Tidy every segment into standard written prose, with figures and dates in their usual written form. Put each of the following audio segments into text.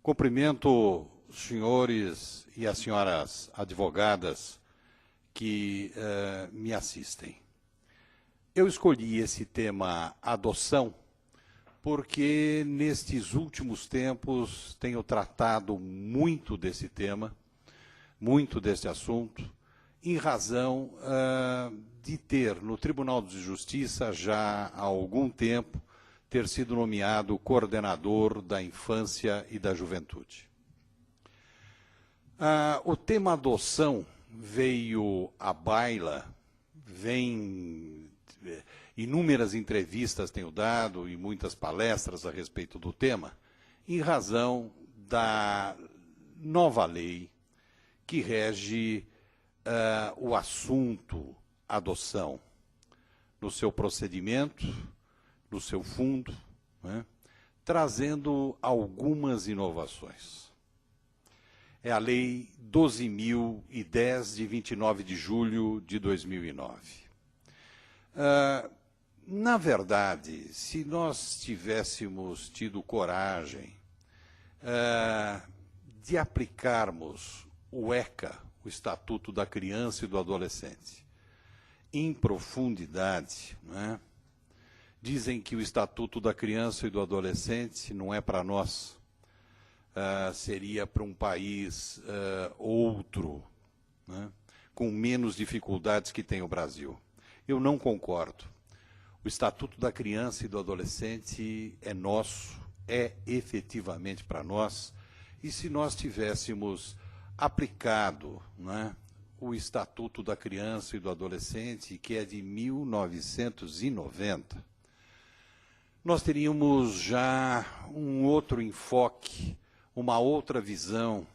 Cumprimento os senhores e as senhoras advogadas que me assistem. Eu escolhi esse tema adoção porque nestes últimos tempos tenho tratado muito desse tema, muito desse assunto, em razão de ter no Tribunal de Justiça já há algum tempo ter sido nomeado coordenador da infância e da juventude. O tema adoção veio à baila, inúmeras entrevistas tenho dado e muitas palestras a respeito do tema, em razão da nova lei que rege o assunto adoção, no seu procedimento, no seu fundo, né, trazendo algumas inovações. É a Lei 12.010, de 29 de julho de 2009. Na verdade, se nós tivéssemos tido coragem de aplicarmos o ECA, o Estatuto da Criança e do Adolescente, em profundidade, né? Dizem que o Estatuto da Criança e do Adolescente não é para nós, seria para um país outro, né? Com menos dificuldades que tem o Brasil. Eu não concordo. O Estatuto da Criança e do Adolescente é nosso, é efetivamente para nós, e se nós tivéssemos aplicado, né, o Estatuto da Criança e do Adolescente, que é de 1990, nós teríamos já um outro enfoque, uma outra visão,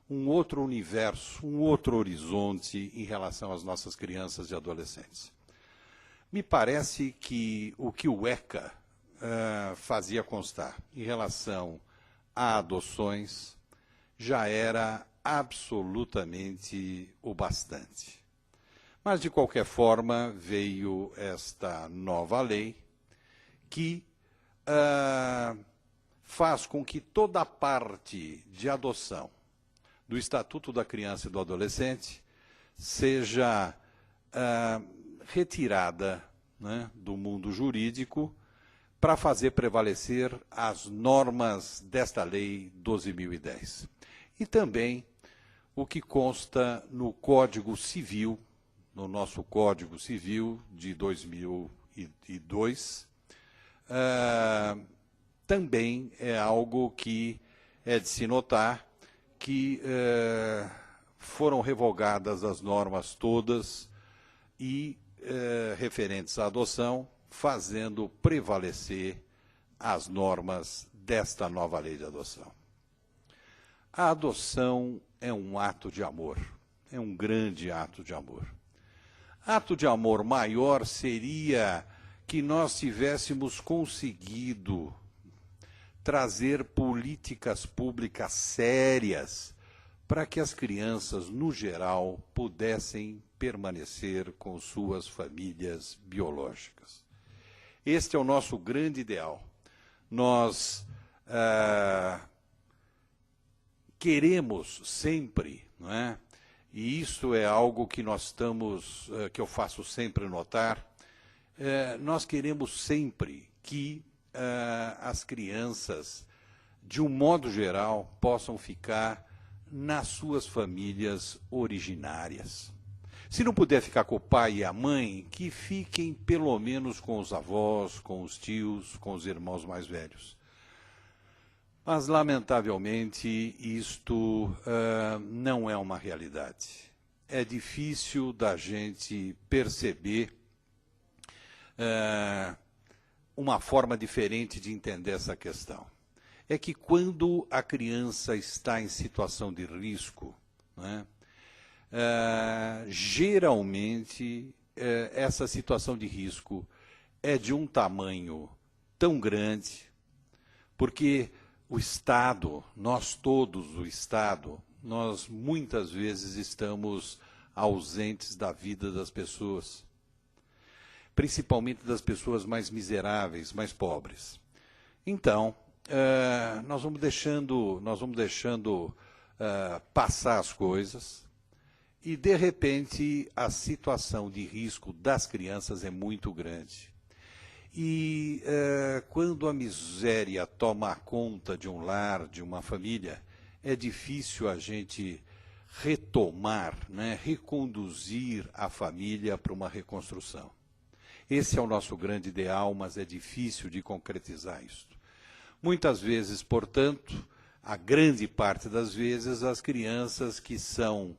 um outro universo, um outro horizonte em relação às nossas crianças e adolescentes. Me parece que o ECA fazia constar em relação a adoções já era absolutamente o bastante. Mas, de qualquer forma, veio esta nova lei que faz com que toda a parte de adoção do Estatuto da Criança e do Adolescente seja retirada, né, do mundo jurídico para fazer prevalecer as normas desta Lei 12.010. E também o que consta no Código Civil, no nosso Código Civil de 2002, também é algo que é de se notar que foram revogadas as normas todas e referentes à adoção, fazendo prevalecer as normas desta nova lei de adoção. A adoção é um ato de amor, é um grande ato de amor. Ato de amor maior seria que nós tivéssemos conseguido trazer políticas públicas sérias para que as crianças, no geral, pudessem permanecer com suas famílias biológicas. Este é o nosso grande ideal. Nós queremos sempre, não é? E isso é algo que que eu faço sempre notar, nós queremos sempre que as crianças, de um modo geral, possam ficar nas suas famílias originárias. Se não puder ficar com o pai e a mãe, que fiquem pelo menos com os avós, com os tios, com os irmãos mais velhos. Mas, lamentavelmente, isto não é uma realidade. É difícil da gente perceber uma forma diferente de entender essa questão. É que quando a criança está em situação de risco, né, geralmente essa situação de risco é de um tamanho tão grande, porque o Estado, nós todos, o Estado, nós muitas vezes estamos ausentes da vida das pessoas, principalmente das pessoas mais miseráveis, mais pobres. Então, nós vamos deixando passar as coisas e, de repente, a situação de risco das crianças é muito grande. E quando a miséria toma conta de um lar, de uma família, é difícil a gente retomar, né, reconduzir a família para uma reconstrução. Esse é o nosso grande ideal, mas é difícil de concretizar isso. Muitas vezes, portanto, a grande parte das vezes, as crianças que são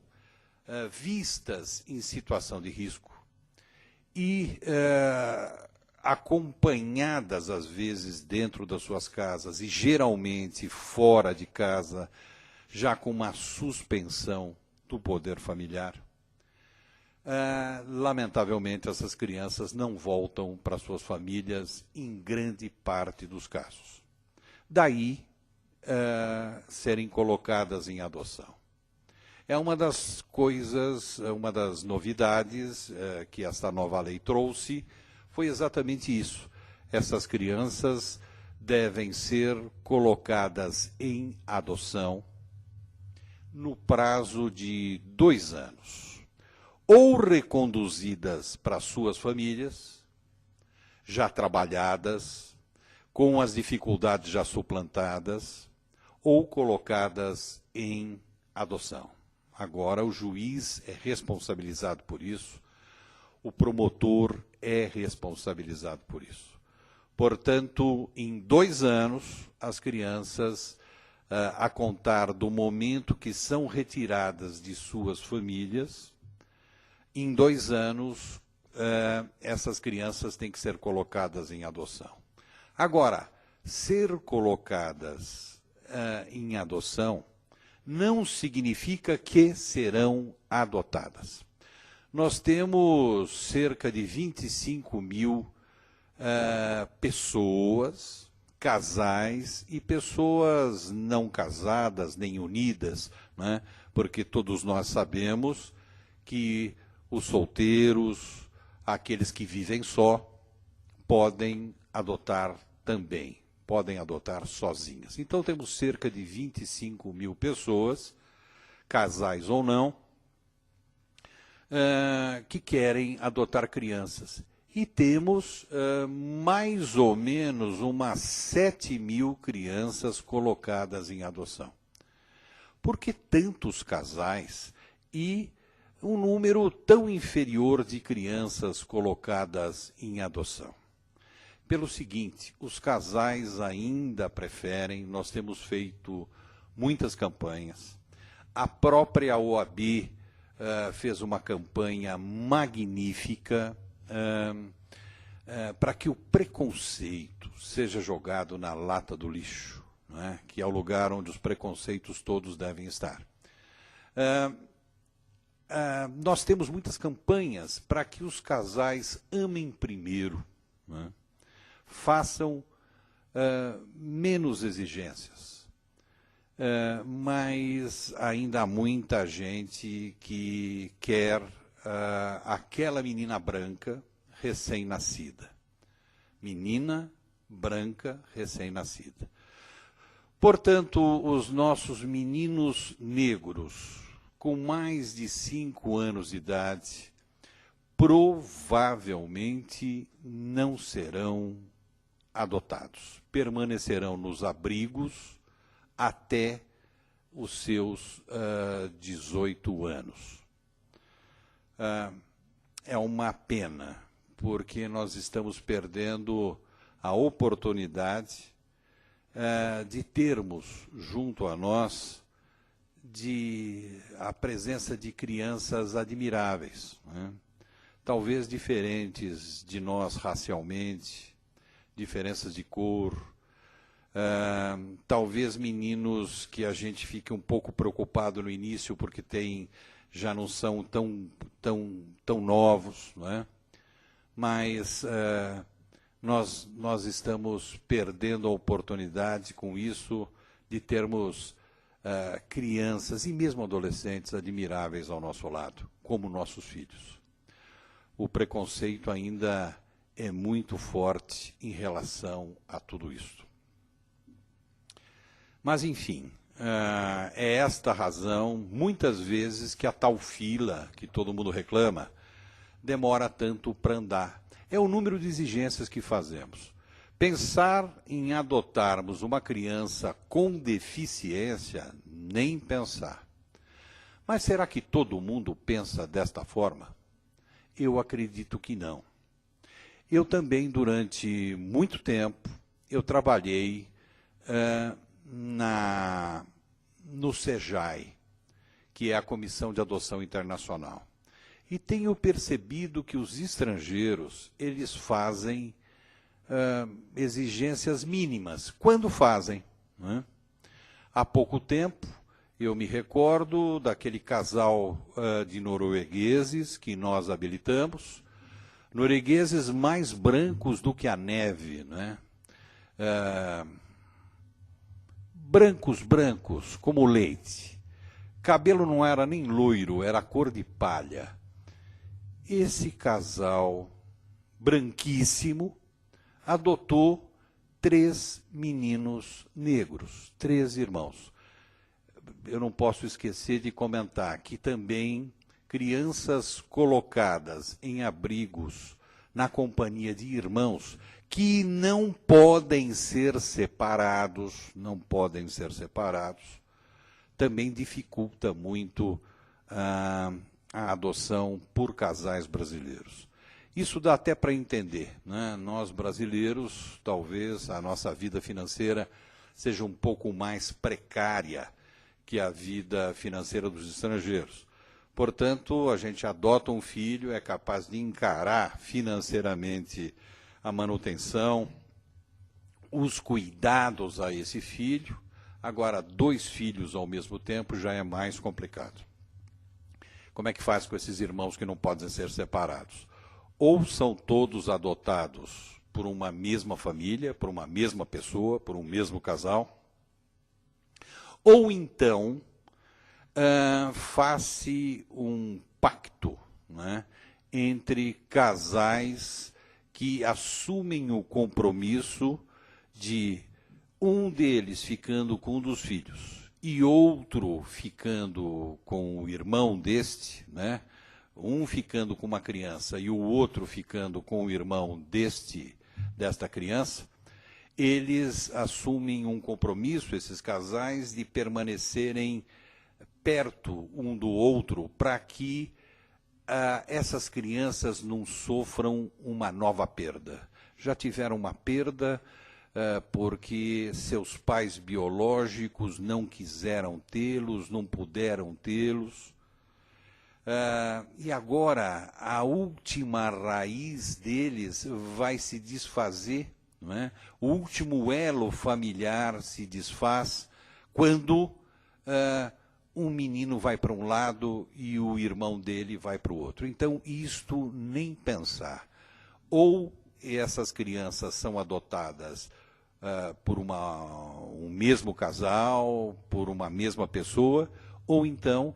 vistas em situação de risco e acompanhadas, às vezes, dentro das suas casas e geralmente fora de casa, já com uma suspensão do poder familiar, lamentavelmente, essas crianças não voltam para suas famílias em grande parte dos casos. Daí, serem colocadas em adoção. É uma das coisas, uma das novidades que esta nova lei trouxe, foi exatamente isso. Essas crianças devem ser colocadas em adoção no prazo de 2 anos, ou reconduzidas para suas famílias, já trabalhadas, com as dificuldades já suplantadas, ou colocadas em adoção. Agora o juiz é responsabilizado por isso, o promotor é responsabilizado por isso. Portanto, em 2 anos, as crianças, a contar do momento que são retiradas de suas famílias, em 2 anos, essas crianças têm que ser colocadas em adoção. Agora, ser colocadas em adoção não significa que serão adotadas. Nós temos cerca de 25 mil pessoas, casais e pessoas não casadas nem unidas, né? Porque todos nós sabemos que os solteiros, aqueles que vivem só, podem adotar também, podem adotar sozinhas. Então temos cerca de 25 mil pessoas, casais ou não, que querem adotar crianças. E temos mais ou menos umas 7 mil crianças colocadas em adoção. Por que tantos casais e um número tão inferior de crianças colocadas em adoção? Pelo seguinte, os casais ainda preferem, nós temos feito muitas campanhas, a própria OAB fez uma campanha magnífica para que o preconceito seja jogado na lata do lixo, né, que é o lugar onde os preconceitos todos devem estar. Nós temos muitas campanhas para que os casais amem primeiro, né, façam menos exigências. Mas ainda há muita gente que quer aquela menina branca recém-nascida. Menina branca recém-nascida. Portanto, os nossos meninos negros, com mais de 5 anos de idade, provavelmente não serão adotados. Permanecerão nos abrigos até os seus 18 anos. É uma pena, porque nós estamos perdendo a oportunidade de termos junto a nós a presença de crianças admiráveis, né? Talvez diferentes de nós racialmente, diferenças de cor, talvez meninos que a gente fique um pouco preocupado no início porque já não são tão novos, não é? Mas nós estamos perdendo a oportunidade com isso de termos crianças e mesmo adolescentes admiráveis ao nosso lado, como nossos filhos. O preconceito ainda é muito forte em relação a tudo isso. Mas, enfim, é esta razão, muitas vezes, que a tal fila, que todo mundo reclama, demora tanto para andar. É o número de exigências que fazemos. Pensar em adotarmos uma criança com deficiência, nem pensar. Mas será que todo mundo pensa desta forma? Eu acredito que não. Eu também, durante muito tempo, eu trabalhei no SEJAI, que é a Comissão de Adoção Internacional. E tenho percebido que os estrangeiros, eles fazem exigências mínimas, quando fazem. Né? Há pouco tempo, eu me recordo daquele casal de noruegueses que nós habilitamos, noruegueses mais brancos do que a neve, né? Brancos, como leite. Cabelo não era nem loiro, era cor de palha. Esse casal branquíssimo adotou 3 meninos negros, 3 irmãos. Eu não posso esquecer de comentar que também crianças colocadas em abrigos na companhia de irmãos que não podem ser separados, também dificulta muito a adoção por casais brasileiros. Isso dá até para entender, né? Nós brasileiros, talvez a nossa vida financeira seja um pouco mais precária que a vida financeira dos estrangeiros. Portanto, a gente adota um filho, é capaz de encarar financeiramente a manutenção, os cuidados a esse filho. Agora, 2 filhos ao mesmo tempo já é mais complicado. Como é que faz com esses irmãos que não podem ser separados? Ou são todos adotados por uma mesma família, por uma mesma pessoa, por um mesmo casal, ou então faz-se um pacto, né, entre casais que assumem o compromisso de um deles ficando com um dos filhos e outro ficando com o irmão deste, né, um ficando com uma criança e o outro ficando com o irmão desta criança, eles assumem um compromisso, esses casais, de permanecerem perto um do outro para que essas crianças não sofram uma nova perda. Já tiveram uma perda porque seus pais biológicos não quiseram tê-los, não puderam tê-los. E agora a última raiz deles vai se desfazer, não é? O último elo familiar se desfaz quando um menino vai para um lado e o irmão dele vai para o outro. Então, isto nem pensar. Ou essas crianças são adotadas por um mesmo casal, por uma mesma pessoa, ou então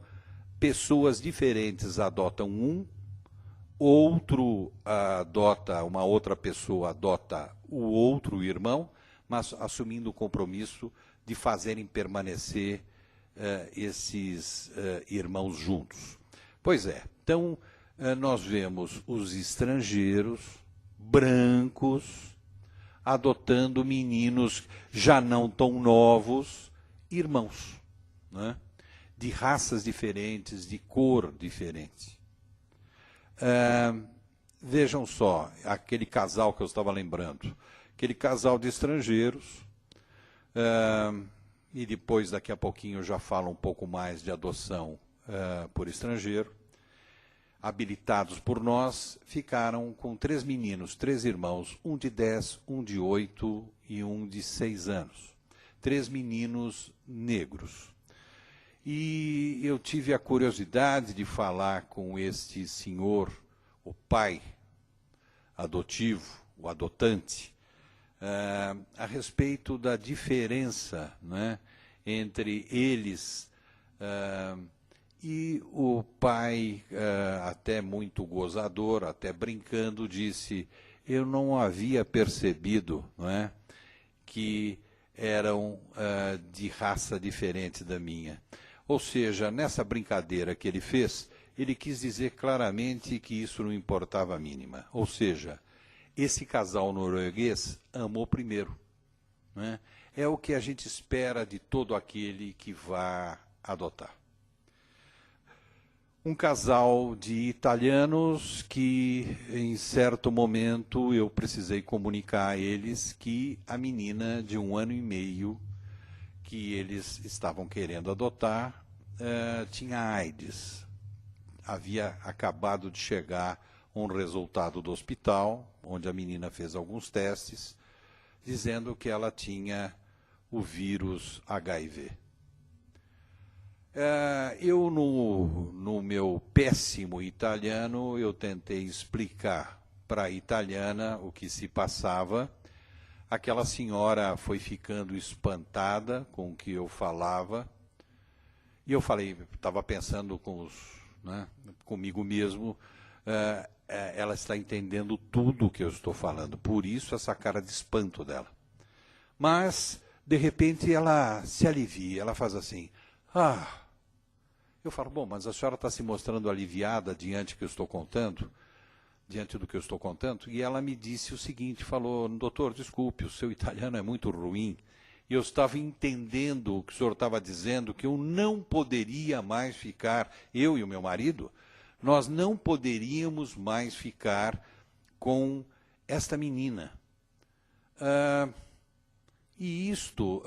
pessoas diferentes adotam uma outra pessoa adota o outro irmão, mas assumindo o compromisso de fazerem permanecer esses irmãos juntos. Pois é, então nós vemos os estrangeiros, brancos, adotando meninos já não tão novos, irmãos, né? De raças diferentes, de cor diferente. Vejam só, aquele casal que eu estava lembrando, aquele casal de estrangeiros, e depois, daqui a pouquinho, eu já falo um pouco mais de adoção por estrangeiro, habilitados por nós, ficaram com 3 meninos, 3 irmãos, um de 10, um de 8 e um de 6 anos. 3 meninos negros. E eu tive a curiosidade de falar com este senhor, o pai adotivo, o adotante, a respeito da diferença, né, entre eles. E o pai, até muito gozador, até brincando, disse: eu não havia percebido, não é, que eram de raça diferente da minha. Ou seja, nessa brincadeira que ele fez, ele quis dizer claramente que isso não importava a mínima. Ou seja, esse casal norueguês amou primeiro, né? É o que a gente espera de todo aquele que vá adotar. Um casal de italianos que, em certo momento, eu precisei comunicar a eles que a menina de 1 ano e meio que eles estavam querendo adotar tinha AIDS. Havia acabado de chegar um resultado do hospital, onde a menina fez alguns testes, dizendo que ela tinha o vírus HIV. Eu, no meu péssimo italiano, eu tentei explicar para a italiana o que se passava. Aquela senhora foi ficando espantada com o que eu falava. E eu falei, estava pensando comigo mesmo, ela está entendendo tudo o que eu estou falando, por isso essa cara de espanto dela. Mas, de repente, ela se alivia, ela faz assim, eu falo, bom, mas a senhora está se mostrando aliviada diante do que eu estou contando? E ela me disse o seguinte, falou, doutor, desculpe, o seu italiano é muito ruim, e eu estava entendendo o que o senhor estava dizendo, que eu não poderia mais ficar, eu e o meu marido, nós não poderíamos mais ficar com esta menina. E isto,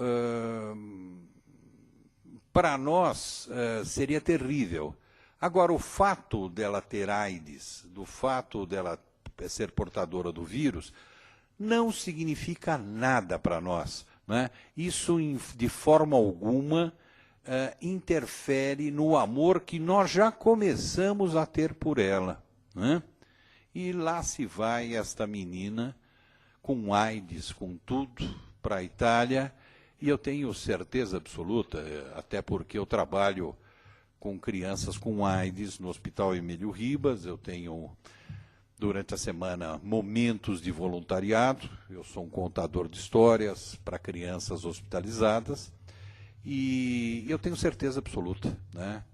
para nós, seria terrível. Agora, o fato dela ter AIDS, do fato dela ser portadora do vírus, não significa nada para nós, né? Isso, de forma alguma, interfere no amor que nós já começamos a ter por ela, né? E lá se vai esta menina, com AIDS, com tudo, para a Itália, e eu tenho certeza absoluta, até porque eu trabalho com crianças com AIDS no Hospital Emílio Ribas, eu tenho, durante a semana, momentos de voluntariado, eu sou um contador de histórias para crianças hospitalizadas, e eu tenho certeza absoluta, né?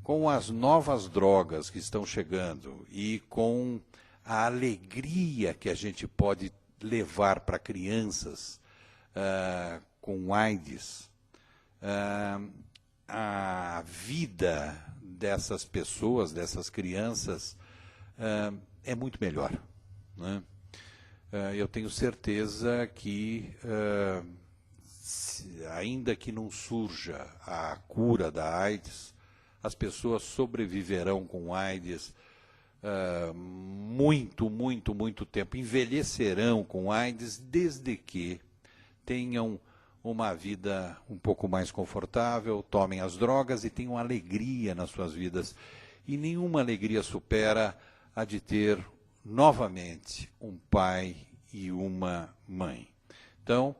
Com as novas drogas que estão chegando e com a alegria que a gente pode levar para crianças com AIDS, a vida dessas pessoas, dessas crianças, é muito melhor, né? Eu tenho certeza que, ainda que não surja a cura da AIDS, as pessoas sobreviverão com AIDS muito tempo, envelhecerão com AIDS desde que tenham uma vida um pouco mais confortável, tomem as drogas e tenham alegria nas suas vidas. E nenhuma alegria supera a de ter novamente um pai e uma mãe. Então,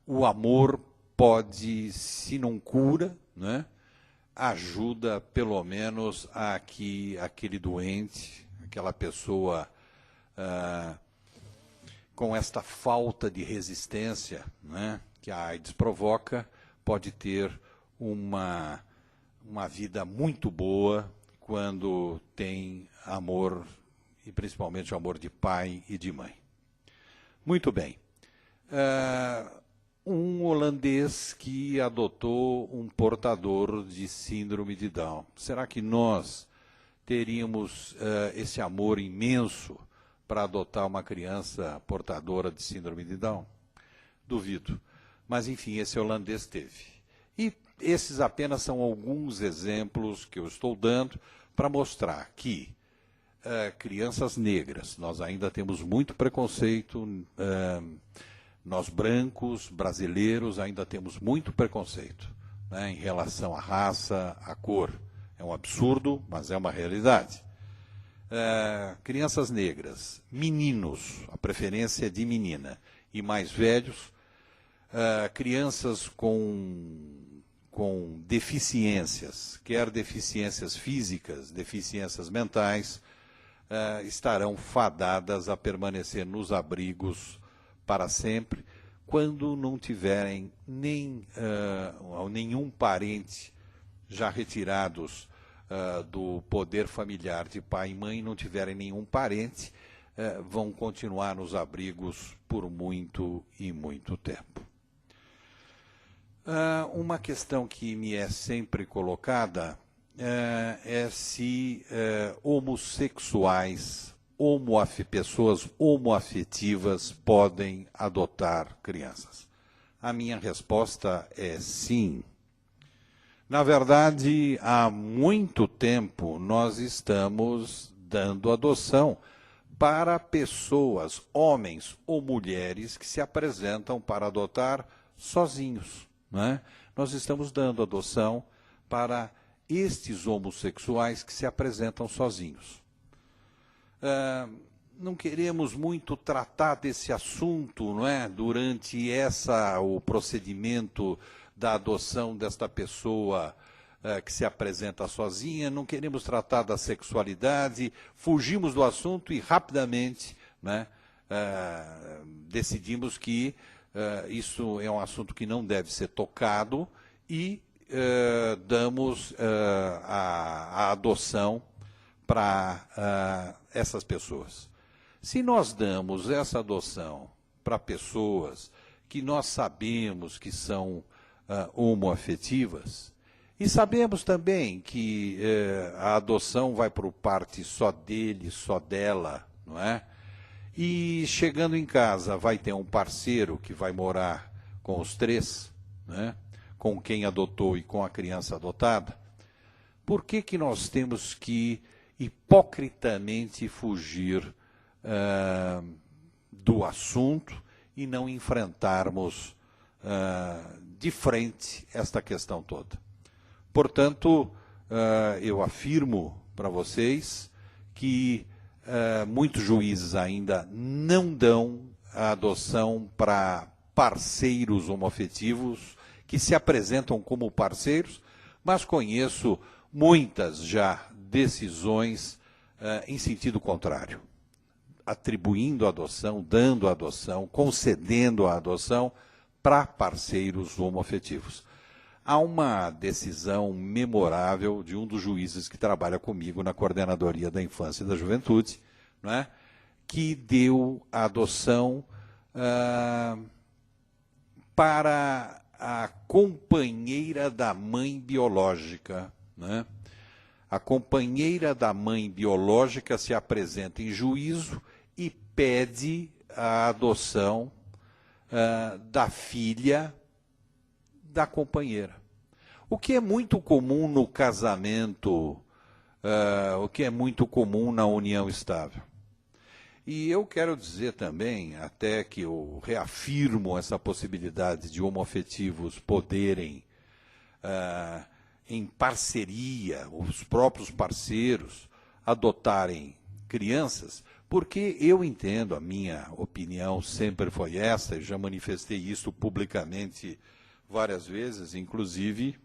o amor pode, se não cura, né, ajuda pelo menos a que aquele doente, aquela pessoa com esta falta de resistência, né, que a AIDS provoca, pode ter uma vida muito boa quando tem amor, e principalmente o amor de pai e de mãe. Muito bem. Um holandês que adotou um portador de síndrome de Down. Será que nós teríamos esse amor imenso para adotar uma criança portadora de síndrome de Down? Duvido. Mas, enfim, esse holandês teve. E esses apenas são alguns exemplos que eu estou dando para mostrar que crianças negras, nós ainda temos muito preconceito, nós brancos, brasileiros, ainda temos muito preconceito, né, em relação à raça, à cor. É um absurdo, mas é uma realidade. Crianças negras, meninos, a preferência é de menina, e mais velhos, crianças com deficiências, quer deficiências físicas, deficiências mentais, estarão fadadas a permanecer nos abrigos para sempre, quando não tiverem nenhum parente já retirados do poder familiar de pai e mãe, não tiverem nenhum parente, vão continuar nos abrigos por muito e muito tempo. Uma questão que me é sempre colocada é se homossexuais, pessoas homoafetivas podem adotar crianças. A minha resposta é sim. Na verdade, há muito tempo nós estamos dando adoção para pessoas, homens ou mulheres, que se apresentam para adotar sozinhos, né? Nós estamos dando adoção para estes homossexuais que se apresentam sozinhos. Não queremos muito tratar desse assunto, não é? Durante o procedimento da adoção desta pessoa que se apresenta sozinha, não queremos tratar da sexualidade, fugimos do assunto e rapidamente, né, decidimos que isso é um assunto que não deve ser tocado e damos a adoção para essas pessoas. Se nós damos essa adoção para pessoas que nós sabemos que são homoafetivas, e sabemos também que a adoção vai por parte só dele, só dela, não é? E chegando em casa vai ter um parceiro que vai morar com os três, né? Com quem adotou e com a criança adotada. Por que nós temos que hipocritamente fugir do assunto e não enfrentarmos de frente esta questão toda? Portanto, eu afirmo para vocês que muitos juízes ainda não dão a adoção para parceiros homoafetivos que se apresentam como parceiros, mas conheço muitas já decisões em sentido contrário, atribuindo a adoção, dando a adoção, concedendo a adoção para parceiros homoafetivos. Há uma decisão memorável de um dos juízes que trabalha comigo na Coordenadoria da Infância e da Juventude, não é? Que deu a adoção para a companheira da mãe biológica, né? A companheira da mãe biológica se apresenta em juízo e pede a adoção da filha da companheira. O que é muito comum no casamento, o que é muito comum na união estável. E eu quero dizer também, até que eu reafirmo essa possibilidade de homoafetivos poderem, em parceria, os próprios parceiros, adotarem crianças, porque eu entendo, a minha opinião sempre foi essa, e já manifestei isso publicamente várias vezes, inclusive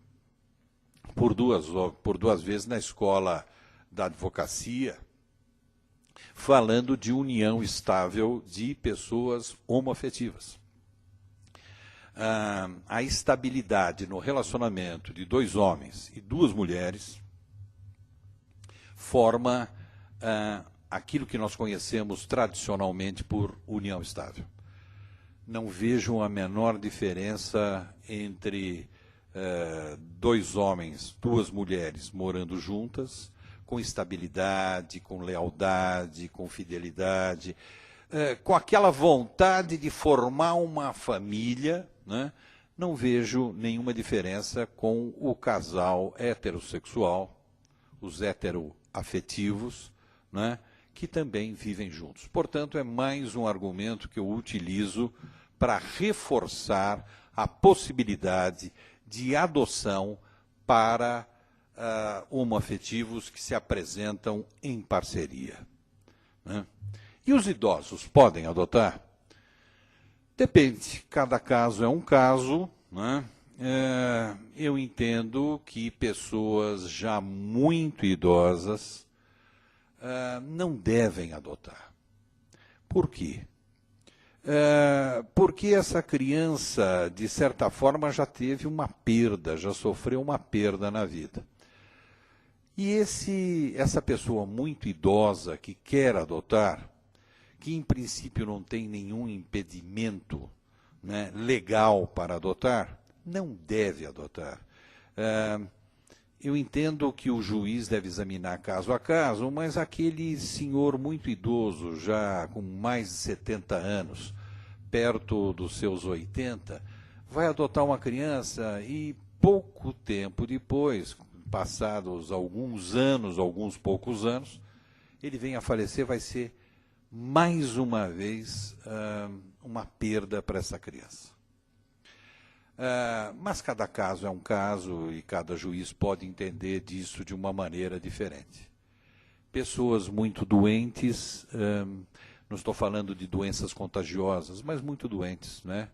por duas vezes na escola da advocacia, falando de união estável de pessoas homoafetivas. A estabilidade no relacionamento de dois homens e duas mulheres forma aquilo que nós conhecemos tradicionalmente por união estável. Não vejo a menor diferença entre dois homens, duas mulheres morando juntas, com estabilidade, com lealdade, com fidelidade, com aquela vontade de formar uma família, né? Não vejo nenhuma diferença com o casal heterossexual, os heteroafetivos, né? Que também vivem juntos. Portanto, é mais um argumento que eu utilizo para reforçar a possibilidade de adoção para homoafetivos que se apresentam em parceria, né? E os idosos podem adotar? Depende, cada caso é um caso, né? Eu entendo que pessoas já muito idosas não devem adotar. Por quê? Porque essa criança, de certa forma, já teve uma perda, já sofreu uma perda na vida. E essa pessoa muito idosa que quer adotar, que em princípio não tem nenhum impedimento, né, legal para adotar, não deve adotar. Eu entendo que o juiz deve examinar caso a caso, mas aquele senhor muito idoso, já com mais de 70 anos, perto dos seus 80, vai adotar uma criança e pouco tempo depois, passados alguns anos, alguns poucos anos, ele vem a falecer, vai ser mais uma vez uma perda para essa criança. Mas cada caso é um caso e cada juiz pode entender disso de uma maneira diferente. Pessoas muito doentes, não estou falando de doenças contagiosas, mas muito doentes, né,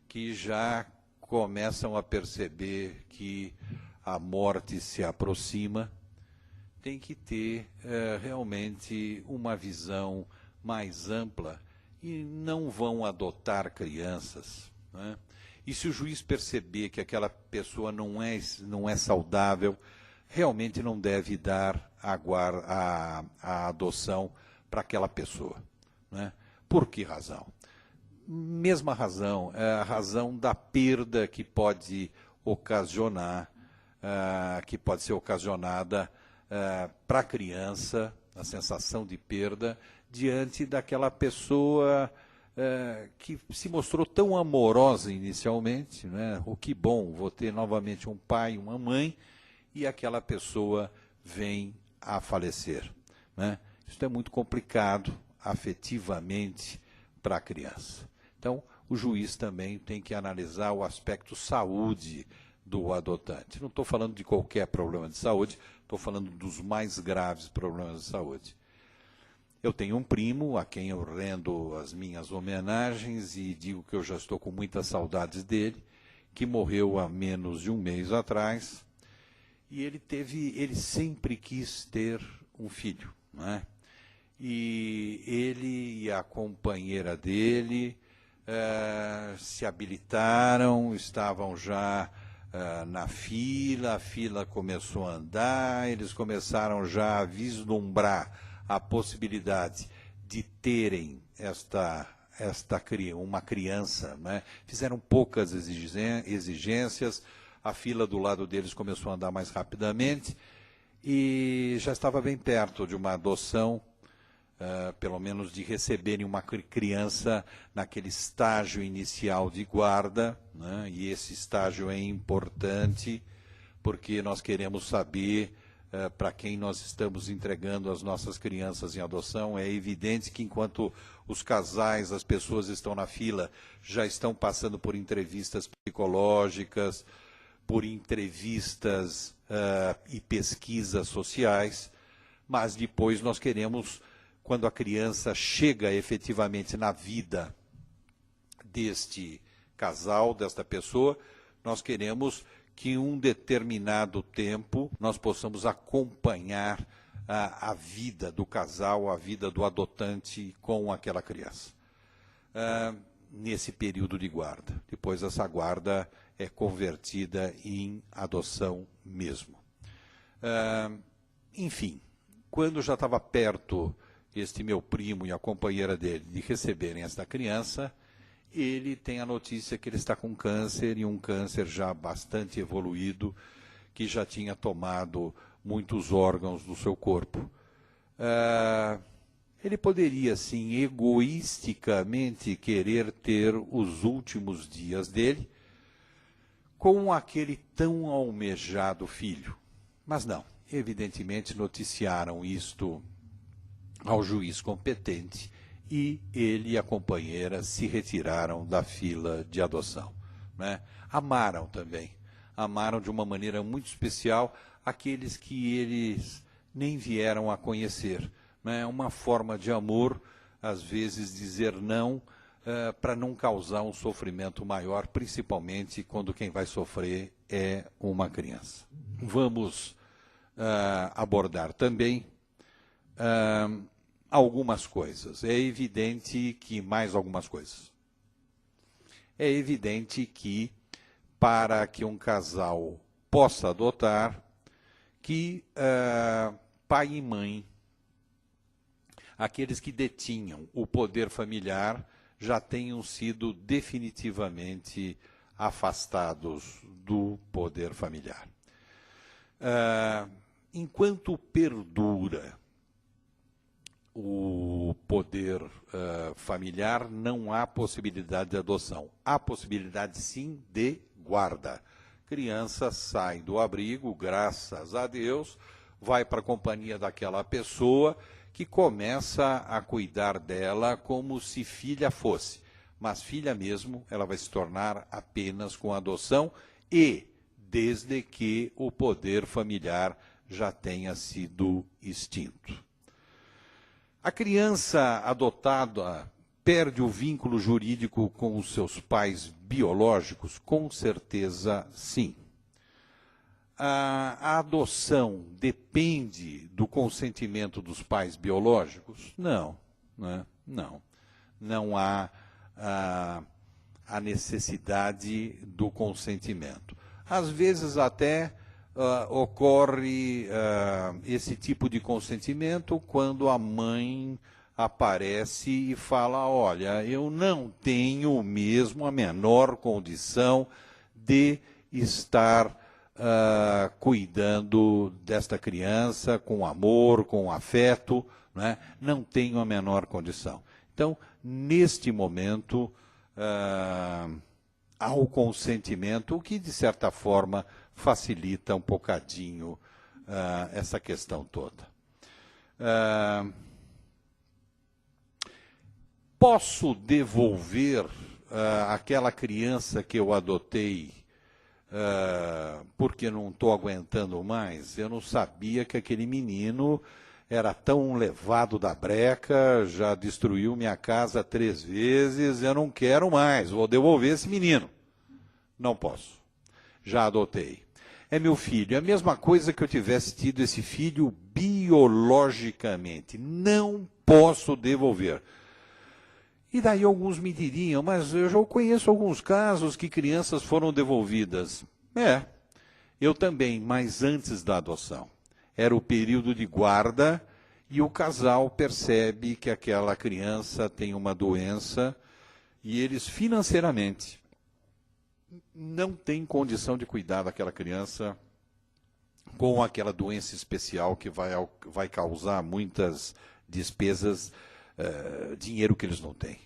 que já começam a perceber que a morte se aproxima, tem que ter realmente uma visão mais ampla e não vão adotar crianças, né? E se o juiz perceber que aquela pessoa não é saudável, realmente não deve dar a adoção para aquela pessoa, né? Por que razão? Mesma razão, é a razão da perda que pode ocasionar, que pode ser ocasionada para a criança, a sensação de perda, diante daquela pessoa que se mostrou tão amorosa inicialmente, né? Oh, que bom, vou ter novamente um pai, uma mãe, e aquela pessoa vem a falecer, né? Isso é muito complicado afetivamente para a criança. Então, o juiz também tem que analisar o aspecto saúde do adotante. Não estou falando de qualquer problema de saúde, estou falando dos mais graves problemas de saúde. Eu tenho um primo a quem eu rendo as minhas homenagens e digo que eu já estou com muitas saudades dele, que morreu há menos de um mês atrás, e ele sempre quis ter um filho, né? E ele e a companheira dele se habilitaram, estavam já na fila, a fila começou a andar, eles começaram já a vislumbrar a possibilidade de terem uma criança, né? Fizeram poucas exigências, a fila do lado deles começou a andar mais rapidamente e já estava bem perto de uma adoção, pelo menos de receberem uma criança naquele estágio inicial de guarda, né? E esse estágio é importante porque nós queremos saber para quem nós estamos entregando as nossas crianças em adoção. É evidente que enquanto os casais, as pessoas estão na fila, já estão passando por entrevistas psicológicas, por entrevistas e pesquisas sociais, mas depois nós queremos, quando a criança chega efetivamente na vida deste casal, desta pessoa, nós queremos que em um determinado tempo nós possamos acompanhar a vida do casal, a vida do adotante com aquela criança, nesse período de guarda. Depois essa guarda é convertida em adoção mesmo. Enfim, quando já estava perto este meu primo e a companheira dele de receberem esta criança, ele tem a notícia que ele está com câncer, e um câncer já bastante evoluído, que já tinha tomado muitos órgãos do seu corpo. Ele poderia, sim, egoisticamente querer ter os últimos dias dele com aquele tão almejado filho. Mas não, evidentemente noticiaram isto ao juiz competente, e ele e a companheira se retiraram da fila de adoção, né? Amaram também, amaram de uma maneira muito especial aqueles que eles nem vieram a conhecer, né? Uma forma de amor, às vezes dizer não, para não causar um sofrimento maior, principalmente quando quem vai sofrer é uma criança. Vamos abordar também algumas coisas. É evidente que mais algumas coisas. é evidente que, para que um casal possa adotar, que pai e mãe, aqueles que detinham o poder familiar, já tenham sido definitivamente afastados do poder familiar. Enquanto perdura o poder familiar, não há possibilidade de adoção. Há possibilidade, sim, de guarda. Criança sai do abrigo, graças a Deus, vai para a companhia daquela pessoa que começa a cuidar dela como se filha fosse. Mas filha mesmo, ela vai se tornar apenas com adoção e desde que o poder familiar já tenha sido extinto. A criança adotada perde o vínculo jurídico com os seus pais biológicos? Com certeza, sim. A adoção depende do consentimento dos pais biológicos? Não, né? Não. Não há a necessidade do consentimento. Às vezes até ocorre esse tipo de consentimento quando a mãe aparece e fala, olha, eu não tenho mesmo a menor condição de estar cuidando desta criança com amor, com afeto, né? Não tenho a menor condição. Então, neste momento, há o consentimento, o que, de certa forma, facilita um bocadinho essa questão toda. Posso devolver aquela criança que eu adotei porque não estou aguentando mais? Eu não sabia que aquele menino era tão levado da breca, já destruiu minha casa 3 vezes, eu não quero mais, vou devolver esse menino. Não posso. Já adotei. É meu filho, é a mesma coisa que eu tivesse tido esse filho biologicamente. Não posso devolver. E daí alguns me diriam, mas eu já conheço alguns casos que crianças foram devolvidas. Eu também, mas antes da adoção. Era o período de guarda e o casal percebe que aquela criança tem uma doença e eles financeiramente não têm condição de cuidar daquela criança com aquela doença especial que vai causar muitas despesas, dinheiro que eles não têm.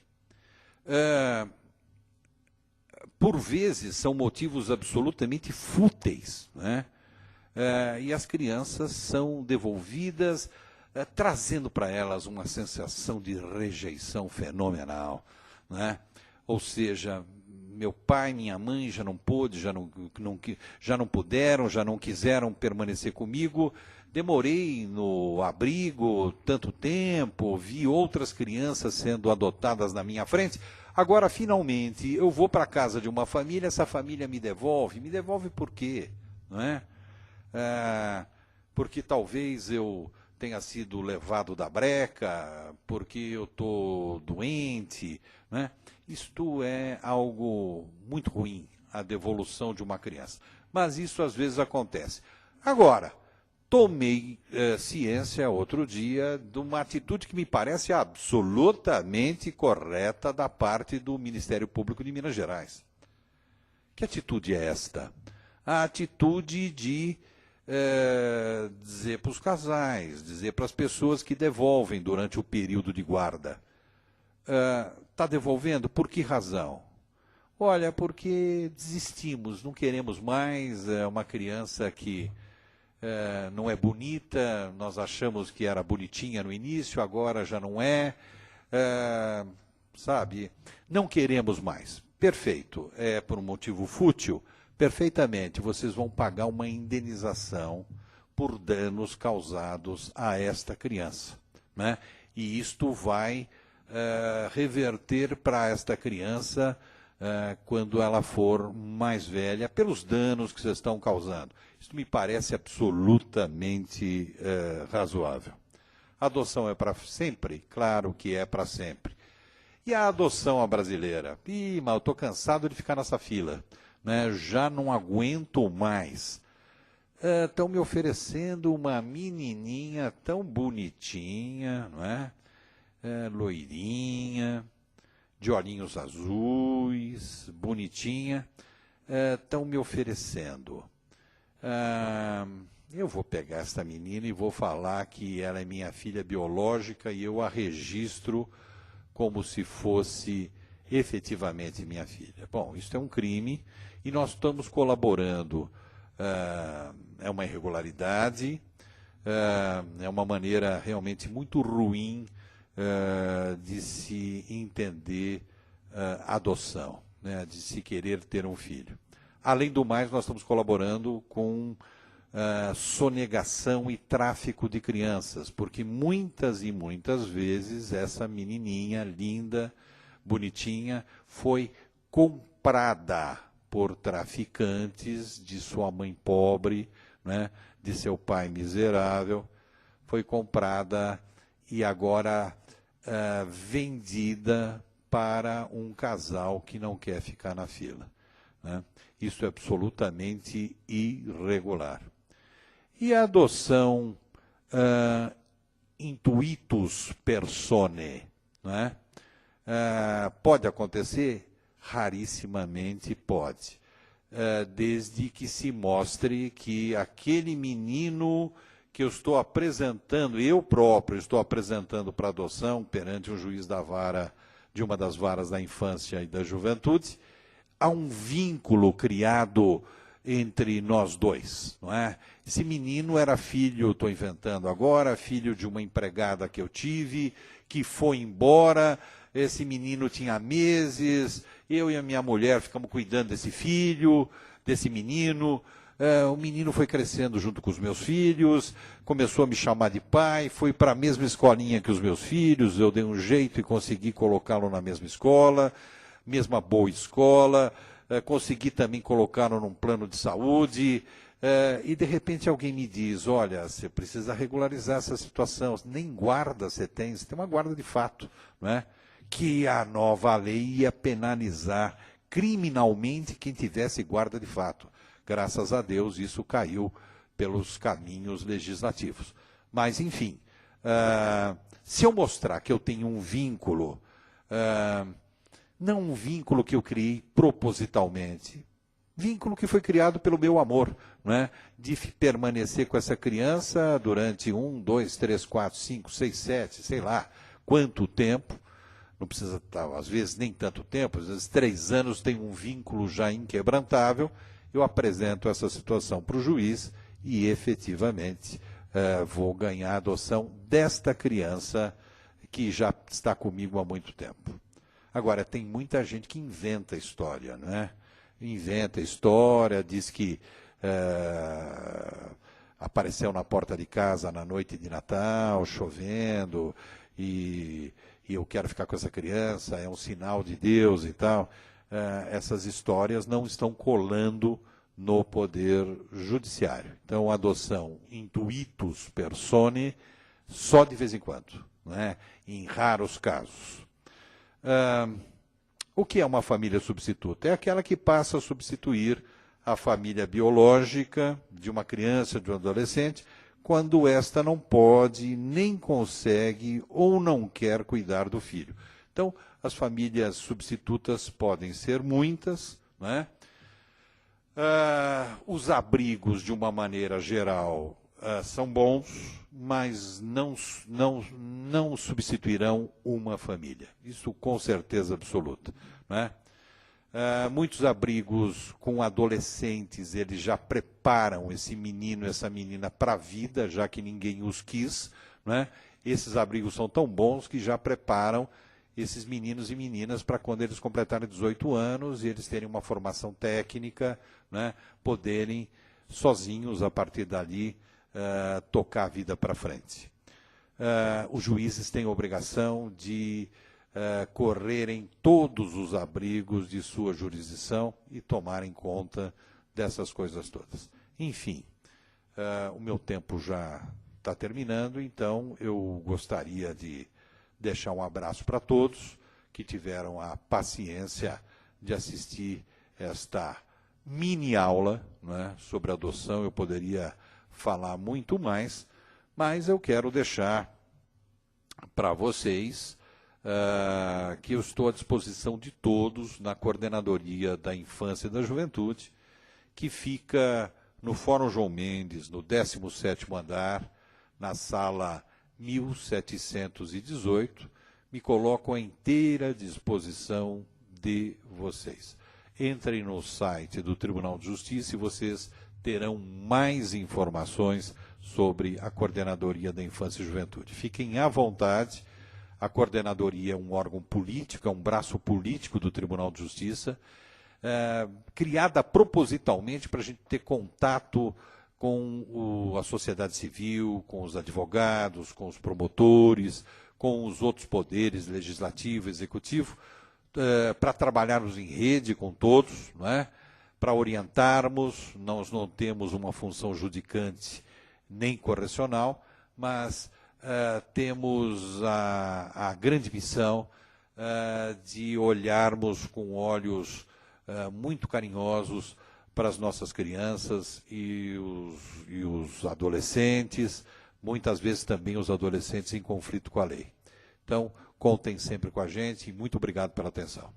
Por vezes são motivos absolutamente fúteis, né? E as crianças são devolvidas, trazendo para elas uma sensação de rejeição fenomenal, né? Ou seja, meu pai, minha mãe já não pôde, já não puderam, já não quiseram permanecer comigo. Demorei no abrigo tanto tempo, vi outras crianças sendo adotadas na minha frente. Agora, finalmente, eu vou para a casa de uma família, essa família me devolve. Me devolve por quê? Não é? Porque talvez eu tenha sido levado da breca, porque eu estou doente, né? Isto é algo muito ruim, a devolução de uma criança. Mas isso às vezes acontece. Agora, tomei ciência outro dia de uma atitude que me parece absolutamente correta da parte do Ministério Público de Minas Gerais. Que atitude é esta? A atitude de dizer para os casais, dizer para as pessoas que devolvem durante o período de guarda. Está devolvendo? Por que razão? Olha, porque desistimos, não queremos mais, é uma criança que não é bonita, nós achamos que era bonitinha no início, agora já não é, sabe? Não queremos mais. Perfeito, é por um motivo fútil? Perfeitamente, vocês vão pagar uma indenização por danos causados a esta criança, né? E isto vai reverter para esta criança quando ela for mais velha, pelos danos que vocês estão causando. Isso me parece absolutamente razoável. A adoção é para sempre? Claro que é para sempre. E a adoção à brasileira? Ih, mas eu estou cansado de ficar nessa fila, né? Já não aguento mais. Estão me oferecendo uma menininha tão bonitinha, não é? Loirinha, de olhinhos azuis, bonitinha. Estão me oferecendo. Eu vou pegar essa menina e vou falar que ela é minha filha biológica e eu a registro como se fosse efetivamente minha filha. Bom, isso é um crime e nós estamos colaborando. É uma irregularidade, é uma maneira realmente muito ruim de se entender adoção, né, de se querer ter um filho. Além do mais, nós estamos colaborando com sonegação e tráfico de crianças, porque muitas e muitas vezes essa menininha linda, bonitinha, foi comprada por traficantes de sua mãe pobre, né, de seu pai miserável, foi comprada e agora vendida para um casal que não quer ficar na fila, né? Isso é absolutamente irregular. E a adoção intuitus personae, né? Pode acontecer? Rarissimamente pode, desde que se mostre que aquele menino que eu estou apresentando, eu próprio estou apresentando para adoção perante um juiz da vara, de uma das varas da infância e da juventude, há um vínculo criado entre nós dois, não é? Esse menino era filho, estou inventando agora, filho de uma empregada que eu tive, que foi embora. Esse menino tinha meses, eu e a minha mulher ficamos cuidando desse filho, desse menino. O menino foi crescendo junto com os meus filhos, começou a me chamar de pai, foi para a mesma escolinha que os meus filhos, eu dei um jeito e consegui colocá-lo na mesma escola, mesma boa escola, consegui também colocá-lo num plano de saúde, e de repente alguém me diz, olha, você precisa regularizar essa situação, nem guarda você tem uma guarda de fato, não é? Que a nova lei ia penalizar criminalmente quem tivesse guarda de fato. Graças a Deus isso caiu pelos caminhos legislativos. Mas, enfim, se eu mostrar que eu tenho um vínculo, não um vínculo que eu criei propositalmente, vínculo que foi criado pelo meu amor, não é? De permanecer com essa criança durante 1, 2, 3, 4, 5, 6, 7, sei lá, quanto tempo, não precisa estar, às vezes, nem tanto tempo, às vezes 3 anos tem um vínculo já inquebrantável, eu apresento essa situação para o juiz e, efetivamente, vou ganhar a adoção desta criança que já está comigo há muito tempo. Agora, tem muita gente que inventa história, não é? Inventa história, diz que apareceu na porta de casa na noite de Natal, chovendo, e eu quero ficar com essa criança, é um sinal de Deus e tal. Essas histórias não estão colando no poder judiciário. Então, a adoção intuitus personae, só de vez em quando, não é? Em raros casos. O que é uma família substituta? É aquela que passa a substituir a família biológica de uma criança, de um adolescente, quando esta não pode, nem consegue ou não quer cuidar do filho. Então, as famílias substitutas podem ser muitas, né? Os abrigos, de uma maneira geral, são bons, mas não substituirão uma família. Isso com certeza absoluta, né? Muitos abrigos com adolescentes, eles já preparam esse menino, essa menina para a vida, já que ninguém os quis, né? Esses abrigos são tão bons que já preparam esses meninos e meninas para quando eles completarem 18 anos e eles terem uma formação técnica, né? Poderem, sozinhos, a partir dali, tocar a vida para frente. Os juízes têm a obrigação de correrem todos os abrigos de sua jurisdição e tomarem conta dessas coisas todas. Enfim, o meu tempo já está terminando, então eu gostaria de deixar um abraço para todos, que tiveram a paciência de assistir esta mini aula, né, sobre adoção. Eu poderia falar muito mais, mas eu quero deixar para vocês que eu estou à disposição de todos na Coordenadoria da Infância e da Juventude, que fica no Fórum João Mendes, no 17º andar, na sala 1718. Me coloco à inteira disposição de vocês. Entrem no site do Tribunal de Justiça e vocês terão mais informações sobre a Coordenadoria da Infância e Juventude. Fiquem à vontade. A Coordenadoria é um órgão político, é um braço político do Tribunal de Justiça, criada propositalmente para a gente ter contato com a sociedade civil, com os advogados, com os promotores, com os outros poderes, legislativo, executivo, para trabalharmos em rede com todos, não é? Para orientarmos. Nós não temos uma função judicante nem correcional, mas temos a grande missão de olharmos com olhos muito carinhosos para as nossas crianças e os adolescentes, muitas vezes também os adolescentes em conflito com a lei. Então, contem sempre com a gente e muito obrigado pela atenção.